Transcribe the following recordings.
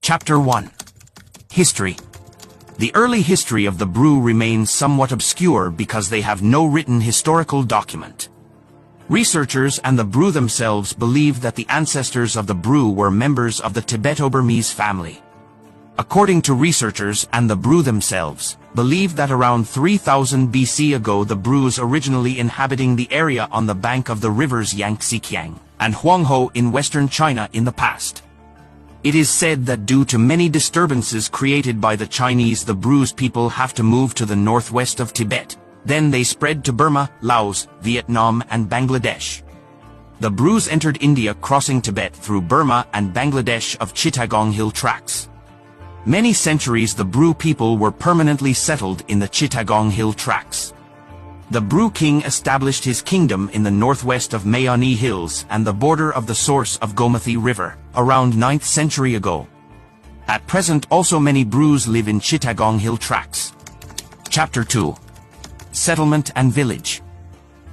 Chapter 1. History. The early history of the Bru remains somewhat obscure because they have no written historical document. Researchers and the Bru themselves believe that the ancestors of the Bru were members of the Tibeto-Burmese family. According to researchers and the Bru themselves, believe that around 3000 BC ago the Brus originally inhabiting the area on the bank of the rivers Yangtze and Huanghe in western China in the past. It is said that due to many disturbances created by the Chinese, the Brus people have to move to the northwest of Tibet. Then they spread to Burma, Laos, Vietnam and Bangladesh. The Brus entered India crossing Tibet through Burma and Bangladesh of Chittagong Hill tracts. Many centuries the Bru people were permanently settled in the Chittagong Hill tracts. The Bru king established his kingdom in the northwest of Manoi Hills and the border of the source of Gomathi River, around 9th century ago. At present also many Brus live in Chittagong Hill tracts. Chapter 2. Settlement and Village.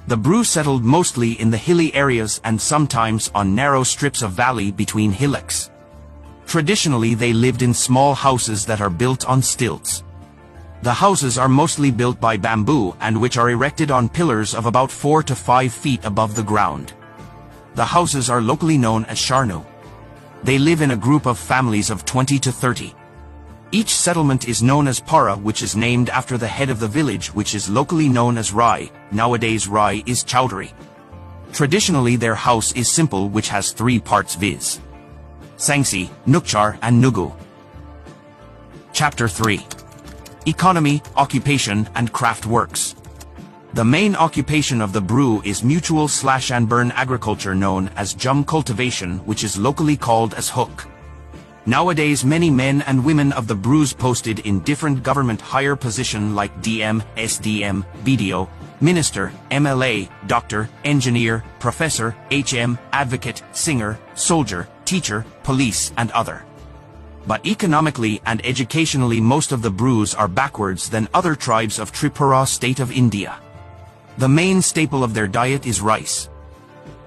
The Bru settled mostly in the hilly areas and sometimes on narrow strips of valley between hillocks. Traditionally they lived in small houses that are built on stilts. The houses are mostly built by bamboo and which are erected on pillars of about 4 to 5 feet above the ground. The houses are locally known as sharnu. They live in a group of families of 20 to 30. Each settlement is known as para, which is named after the head of the village, which is locally known as Rai. Nowadays Rai is Chowdhury. Traditionally their house is simple, which has 3 parts, viz. Sangsi, Nukchar and Nugu. Chapter 3. Economy, Occupation and Craft Works. The main occupation of the Bru is mutual and burn agriculture known as jum cultivation, which is locally called as hook. Nowadays many men and women of the Brus posted in different government higher position like DM, SDM, BDO, Minister, MLA, Doctor, Engineer, Professor, HM, Advocate, Singer, Soldier, Teacher, Police and other. But economically and educationally most of the Brus are backwards than other tribes of Tripura state of India. The main staple of their diet is rice.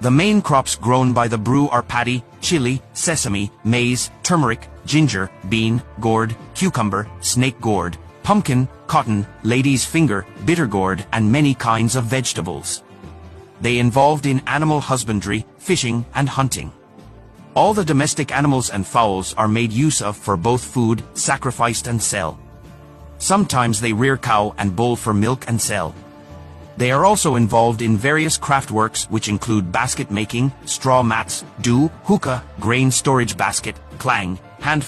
The main crops grown by the Bru are paddy, chili, sesame, maize, turmeric, ginger, bean, gourd, cucumber, snake gourd, pumpkin, cotton, lady's finger, bitter gourd and many kinds of vegetables. They involved in animal husbandry, fishing and hunting. All the domestic animals and fowls are made use of for both food, sacrificed and sell. Sometimes they rear cow and bull for milk and sell. They are also involved in various craft works which include basket making, straw mats, hookah, grain storage basket, clang,